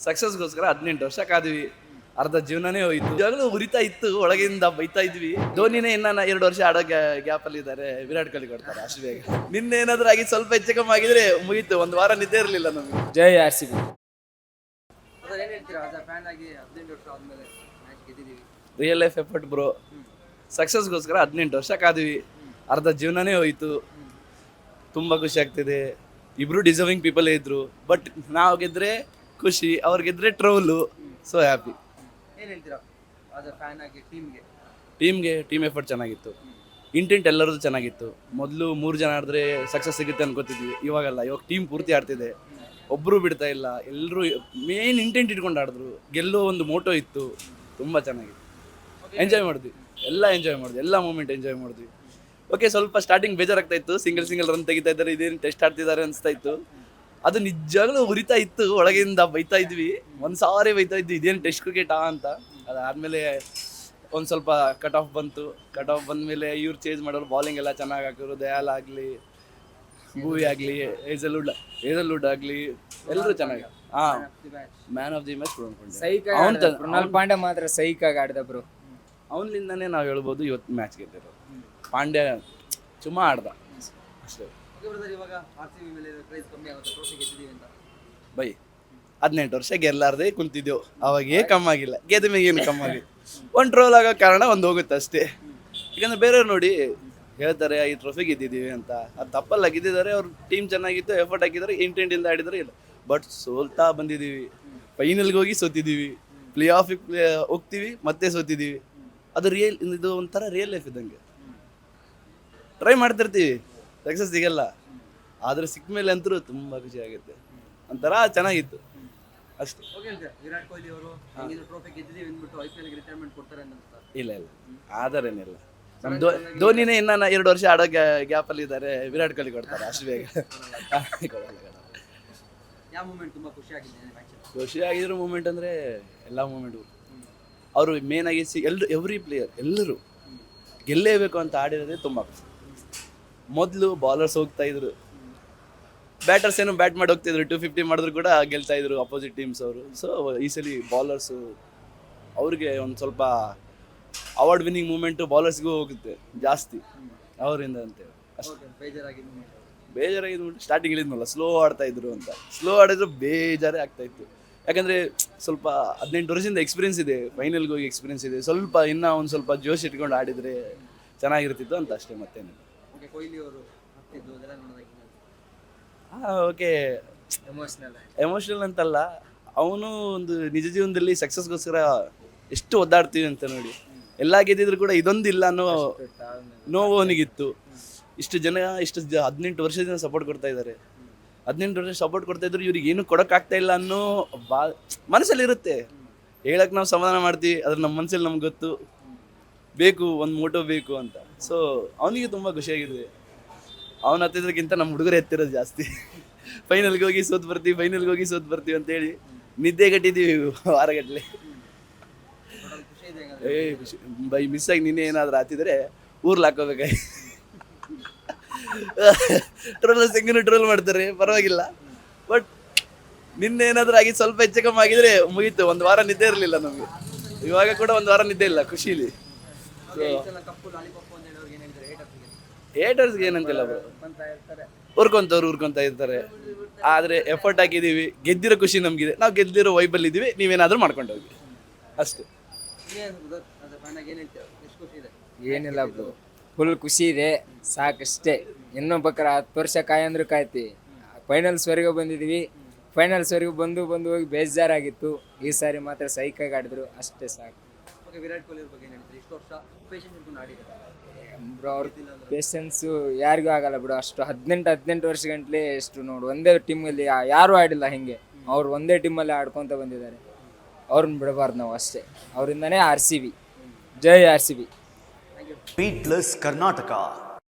ಸಕ್ಸಸ್ಗೋಸ್ಕರ 18 ವರ್ಷ ಕಾದ್ವಿ. ಅರ್ಧ ಜೀವನನೇ ಹೋಯ್ತು. ಇವಾಗಲೂ ಉರಿತಾ ಇತ್ತು, ಒಳಗಿಂದ ಬೈತಾ ಇದ್ವಿ. ಧೋನಿನೇ ಇನ್ನ 2 ವರ್ಷ ಆಡೋ ಗ್ಯಾಪ್ ಅಲ್ಲಿ ಇದ್ದಾರೆ. ವಿರಾಟ್ ಕೊಹ್ಲಿ ಕೊಡ್ತಾರೆ ಅಷ್ಟು ಬೇಗ. ನಿನ್ನೆ ಏನಾದ್ರೂ ಆಗಿ ಸ್ವಲ್ಪ ಹೆಚ್ಚು ಕಮ್ಮಿ ಆಗಿದ್ರೆ ಮುಗೀತು. ಒಂದು ವಾರ ನಿದ್ದೆ ಇರಲಿಲ್ಲ ನಮಗೆ. ಜೈ RCB. Real life effort bro. ಸಕ್ಸಸ್ಗೋಸ್ಕರ 18 ವರ್ಷ ಕಾದ್ವಿ. ಅರ್ಧ ಜೀವನನೇ ಹೋಯ್ತು. ತುಂಬ ಖುಷಿ ಆಗ್ತಿದೆ. ಇಬ್ರು ಡಿಸರ್ವಿಂಗ್ ಪೀಪಲ್ ಇದ್ರು. ಬಟ್ ನಾವು ಗೆದ್ರೆ ಖುಷಿ, ಅವ್ರು ಗೆದ್ರೆ troll. So happy. Team effort ಚೆನ್ನಾಗಿತ್ತು. ಇಂಟೆಂಟ್ ಎಲ್ಲರದ್ದು ಚೆನ್ನಾಗಿತ್ತು. ಮೊದಲು 3 ಜನ ಆಡಿದ್ರೆ ಸಕ್ಸಸ್ ಸಿಗುತ್ತೆ ಅನ್ಕೋತಿದ್ವಿ. ಇವಾಗಲ್ಲ, ಇವಾಗ ಟೀಮ್ ಪೂರ್ತಿ ಆಡ್ತಿದೆ. ಒಬ್ಬರು ಬಿಡ್ತಾ ಇಲ್ಲ. ಎಲ್ಲರೂ ಮೇನ್ ಇಂಟೆಂಟ್ ಇಟ್ಕೊಂಡು ಆಡಿದ್ರು. ಗೆಲ್ಲೋ ಒಂದು ಮೋಟೋ ಇತ್ತು. ತುಂಬ ಚೆನ್ನಾಗಿತ್ತು. ಎಂಜಾಯ್ ಮಾಡಿದ್ವಿ. ಎಲ್ಲ ಮೂಮೆಂಟ್ ಎಂಜಾಯ್ ಮಾಡಿದ್ವಿ. ಓಕೆ, ಸ್ವಲ್ಪ ಸ್ಟಾರ್ಟಿಂಗ್ ಬೇಜಾರಾಗ್ತಾ ಇತ್ತು. ಸಿಂಗಲ್ ರನ್ ತೆಗಿತಾ ಇದ್ದಾರೆ, ಇದೇನು ಟೆಸ್ಟ್ ಆಡ್ತಿದ್ದಾರೆ ಅನಿಸ್ತಾ ಇತ್ತು. ಅದು ನಿಜವಾಗ್ಲೂ ಉರಿತಾ ಇತ್ತು, ಒಳಗಿಂದ ಬೈತಾ ಇದ್ವಿ. ಒಂದು ಸಾರಿ ಬೈತಾ ಇದ್ವಿ, ಇದೇನು ಟೆಸ್ಟ್ ಕ್ರಿಕೆಟಾ ಅಂತ. ಅದಾದಮೇಲೆ ಒಂದು ಸ್ವಲ್ಪ ಕಟ್ ಆಫ್ ಬಂದಮೇಲೆ ಇವ್ರು ಚೇಂಜ್ ಮಾಡೋರು. ಬಾಲಿಂಗ್ ಎಲ್ಲ ಚೆನ್ನಾಗಿ ಹಾಕಿದ್ರು. ದಯಾಲ್ ಆಗಲಿ, ಭೂವಿ ಆಗಲಿ, ಹೇಜಲ್ವುಡ್ ಆಗಲಿ, ಎಲ್ಲರೂ ಚೆನ್ನಾಗಿ. Man of the match Krunal Pandya ಮಾತ್ರ ಸೈಕಾಗಿ ಆಡಿದ ಬ್ರೋ. ಅವನಿಂದನೇ ನಾವು ಹೇಳ್ಬೋದು ಇವತ್ತು ಮ್ಯಾಚ್ ಗೆದ್ದಿರೋದು. ಪಾಂಡ್ಯ ಚುಮ್ಮ ಆಡ್ದ ಅಷ್ಟೇ. ಬೈ 18 ವರ್ಷ ಗೆಲ್ಲಾರ್ದೆ ಕುಂತಿದ್ದೆವು. ಅವಾಗೇ ಕಮ್ಮಾಗಿಲ್ಲ, ಗೆದ್ದ ಮೇಲೆ ಏನು ಕಮ್ಮಾಗಿಲ್ಲ. ಒಂದು ಟ್ರೋಲ್ ಆಗೋ ಕಾರಣ ಒಂದು ಹೋಗುತ್ತೆ ಅಷ್ಟೇ. ಯಾಕಂದ್ರೆ ಬೇರೆಯವ್ರು ನೋಡಿ ಹೇಳ್ತಾರೆ ಈ ಟ್ರೋಫಿ ಗೆದ್ದಿದ್ದೀವಿ ಅಂತ. ಅದು ತಪ್ಪಲ್ಲ. ಗೆದ್ದಿದ್ದಾರೆ, ಅವ್ರ ಟೀಮ್ ಚೆನ್ನಾಗಿತ್ತು, ಎಫರ್ಟ್ ಹಾಕಿದ್ದಾರೆ, ಇಂಟೆಂಟಿಂದ ಆಡಿದರೆ ಇಲ್ಲ. ಬಟ್ ಸೋಲ್ತಾ ಬಂದಿದ್ದೀವಿ. ಫೈನಲ್ಗೆ ಹೋಗಿ ಸೋತಿದ್ದೀವಿ. ಪ್ಲೇ ಆಫಿಗೆ ಹೋಗ್ತೀವಿ, ಮತ್ತೆ ಸೋತಿದ್ದೀವಿ. ಅದು ಇದು ಒಂಥರ ರಿಯಲ್ ಲೈಫ್ ಇದ್ದಂಗೆ. ಟ್ರೈ ಮಾಡ್ತಿರ್ತೀವಿ, ಸಕ್ಸಸ್ ಸಿಗಲ್ಲ. ಆದರೆ ಸಿಕ್ಕ ಮೇಲೆ ಅಂತೂ ತುಂಬ ಖುಷಿ ಆಗುತ್ತೆ. ಒಂಥರ ಚೆನ್ನಾಗಿತ್ತು ಅಷ್ಟೇ. ವಿರಾಟ್ ಕೊಹ್ಲಿ ಅವರು ಟ್ರೋಫಿ ಗೆದ್ದಿದ್ದೀವಿ ಅಂದ್ಬಿಟ್ಟು IPL ಗೆ ರಿಟೈರ್ಮೆಂಟ್ ಕೊಡ್ತಾರೆ ಅಂತ. ಇಲ್ಲ, ಆದರೇನಿಲ್ಲ. ನಮ್ಮ ಧೋನಿನೇ ಇನ್ನ 2 ವರ್ಷ ಆಡೋ ಗ್ಯಾಪ್ ಅಲ್ಲಿ ಇದ್ದಾರೆ. ವಿರಾಟ್ ಕೊಹ್ಲಿ ಕೊಡ್ತಾರೆ ಅಷ್ಟು ಬೇಗ. ಯಾವ ಮೂಮೆಂಟ್ ತುಂಬಾ ಖುಷಿ ಆಗಿರೋ ಮೂಮೆಂಟ್ ಅಂದರೆ ಎಲ್ಲ ಮೂಮೆಂಟು. ಅವರು ಮೇನ್ ಆಗಿ ಎವ್ರಿ ಪ್ಲೇಯರ್ ಎಲ್ಲರೂ ಗೆಲ್ಲೇಬೇಕು ಅಂತ ಆಡಿರೋದೇ ತುಂಬ ಖುಷಿ. ಮೊದಲು ಬಾಲರ್ಸ್ ಹೋಗ್ತಾ ಇದ್ರು, ಬ್ಯಾಟರ್ಸ್ ಏನು ಬ್ಯಾಟ್ ಮಾಡಿ ಹೋಗ್ತಿದ್ರು. 250 ಮಾಡಿದ್ರು ಕೂಡ ಗೆಲ್ತಾ ಇದ್ರು ಅಪೋಸಿಟ್ ಟೀಮ್ಸ್ ಅವರು. ಸೊ ಈ ಸಲ ಬಾಲರ್ಸು ಅವ್ರಿಗೆ ಒಂದು ಸ್ವಲ್ಪ ಅವಾರ್ಡ್ ವಿನ್ನಿಂಗ್ ಮೂಮೆಂಟು ಬಾಲರ್ಸ್ಗೂ ಹೋಗುತ್ತೆ ಜಾಸ್ತಿ ಅವರಿಂದ ಅಂತೇಳಿ ಅಷ್ಟೇ. ಬೇಜಾರಾಗಿದ್ದು ಸ್ಟಾರ್ಟಿಂಗ್ ಹೇಳಿದ್ನಲ್ಲ, ಸ್ಲೋ ಆಡ್ತಾ ಇದ್ರು ಅಂತ. ಸ್ಲೋ ಆಡಿದ್ರು ಬೇಜಾರೇ ಆಗ್ತಾ ಇತ್ತು. ಯಾಕಂದರೆ ಸ್ವಲ್ಪ 18 ವರ್ಷದಿಂದ ಎಕ್ಸ್ಪೀರಿಯನ್ಸ್ ಇದೆ. ಫೈನಲ್ಗೆ ಹೋಗಿ ಎಕ್ಸ್ಪೀರಿಯನ್ಸ್ ಇದೆ. ಸ್ವಲ್ಪ ಇನ್ನೂ ಒಂದು ಸ್ವಲ್ಪ ಜೋಶ್ ಇಟ್ಕೊಂಡು ಆಡಿದರೆ ಚೆನ್ನಾಗಿರ್ತಿತ್ತು ಅಂತ ಅಷ್ಟೇ. ಮತ್ತೇನು. ಓಕೆ, ಎಮೋಷ್ನಲ್ ಅಂತಲ್ಲ. ಅವನು ಒಂದು ನಿಜ ಜೀವನದಲ್ಲಿ ಸಕ್ಸಸ್ಗೋಸ್ಕರ ಎಷ್ಟು ಒದ್ದಾಡ್ತೀವಿ ಅಂತ ನೋಡಿ. ಎಲ್ಲ ಗೆದ್ದಿದ್ರು ಕೂಡ ಇದೊಂದು ಇಲ್ಲ ಅನ್ನೋ ನೋವು ಅವನಿಗಿತ್ತು. ಇಷ್ಟು 18 ವರ್ಷದಿಂದ ಸಪೋರ್ಟ್ ಕೊಡ್ತಾ ಇದ್ದಾರೆ. 18 ವರ್ಷ ಸಪೋರ್ಟ್ ಕೊಡ್ತಾ ಇದ್ರು, ಇವ್ರಿಗೆ ಏನು ಕೊಡೋಕ್ಕಾಗ್ತಾ ಇಲ್ಲ ಅನ್ನೋ ಮನಸ್ಸಲ್ಲಿ ಇರುತ್ತೆ. ಹೇಳಕ್ಕೆ ನಾವು ಸಮಾಧಾನ ಮಾಡ್ತೀವಿ, ಅದ್ರ ನಮ್ಮ ಮನಸ್ಸಲ್ಲಿ ನಮ್ಗೆ ಗೊತ್ತು ಬೇಕು, ಒಂದು ಮೋಟೋ ಬೇಕು ಅಂತ. ಸೊ ಅವನಿಗೆ ತುಂಬ ಖುಷಿಯಾಗಿದೆ. ಅವನು ಹತ್ತಿದ್ರಕ್ಕಿಂತ ನಮ್ಮ ಹುಡುಗರು ಎತ್ತಿರೋದು ಜಾಸ್ತಿ. ಫೈನಲ್ಗೆ ಹೋಗಿ ಸೋತ್ ಬರ್ತೀವಿ ಅಂತೇಳಿ ನಿದ್ದೆ ಕಟ್ಟಿದ್ದೀವಿ ವಾರಗಟ್ಟಲೆ. ಖುಷಿ ಬೈ ಮಿಸ್ ಆಗಿ ನಿನ್ನೆ ಏನಾದರೂ ಹಾತಿದ್ರೆ ಊರ್ಲಿ ಹಾಕೋಬೇಕಾಗಿ. ಟ್ರೋಲ್ ಮಾಡ್ತಾರೆ, ಪರವಾಗಿಲ್ಲ. ಬಟ್ ನಿನ್ನೆ ಏನಾದರೂ ಆಗಿ ಸ್ವಲ್ಪ ಹೆಚ್ಚು ಕಮ್ಮಿ ಆಗಿದ್ರೆ ಮುಗೀತು. ಒಂದು ವಾರ ನಿದ್ದೆ ಇರಲಿಲ್ಲ ನಮಗೆ. ಇವಾಗ ಕೂಡ ಒಂದು ವಾರ ನಿದ್ದೆ ಇಲ್ಲ ಖುಷಿಲಿ. ಹೇಟರ್ಸ್ಗೆ ಏನಂತಿಲ್ಲ ಬ್ರೋ, ಉರ್ಕೊಂತ ಇರ್ತಾರೆ. ಆದರೆ ಎಫರ್ಟ್ ಹಾಕಿದ್ದೀವಿ, ಗೆದ್ದಿರೋ ಖುಷಿ ನಮಗಿದೆ. ನಾವು ಗೆದ್ದಿರೋ ವೈಬಲ್ ಇದ್ದೀವಿ. ನೀವೇನಾದರೂ ಮಾಡ್ಕೊಂಡು ಹೋಗಿ ಅಷ್ಟೇ. ಏನಿಲ್ಲ ಬ್ರೋ, ಫುಲ್ ಖುಷಿ ಇದೆ, ಸಾಕಷ್ಟೇ. ಇನ್ನೂ ಬೇಕಾರೆ 10 ವರ್ಷ ಕಾಯಂದ್ರೂ ಕಾಯ್ತೀವಿ. ಫೈನಲ್ಸ್ವರೆಗೂ ಬಂದಿದ್ದೀವಿ. ಫೈನಲ್ಸ್ವರೆಗೂ ಬಂದು ಹೋಗಿ ಬೇಜಾರಾಗಿತ್ತು. ಈ ಸಾರಿ ಮಾತ್ರ ಸೈಕಾಗಿ ಆಡಿದ್ರು, ಅಷ್ಟೇ ಸಾಕು. ವಿರಾಟ್ ಕೊಹ್ಲಿ ಬಗ್ಗೆ ಇಷ್ಟು ವರ್ಷ ಪೇಷನ್ಸ್ ಇಟ್ಕೊಂಡು ಆಡಿದ್ದಾರೆ ಬ್ರೋ. ಅವ್ರ ಪೇಷನ್ಸು ಯಾರಿಗೂ ಆಗಲ್ಲ ಬಿಡು. ಅಷ್ಟು 18 ವರ್ಷ ಗಂಟ್ಲೆ ಎಷ್ಟು ನೋಡು, ಒಂದೇ ಟೀಮಲ್ಲಿ ಯಾರೂ ಆಡಿಲ್ಲ ಹಿಂಗೆ. ಅವ್ರು ಒಂದೇ ಟೀಮಲ್ಲಿ ಆಡ್ಕೊತ ಬಂದಿದ್ದಾರೆ. ಅವ್ರನ್ನ ಬಿಡಬಾರ್ದು ನಾವು ಅಷ್ಟೇ. ಅವರಿಂದನೇ RCB. ಜೈ RCB. ಬೀಟ್ಲೆಸ್ ಕರ್ನಾಟಕ.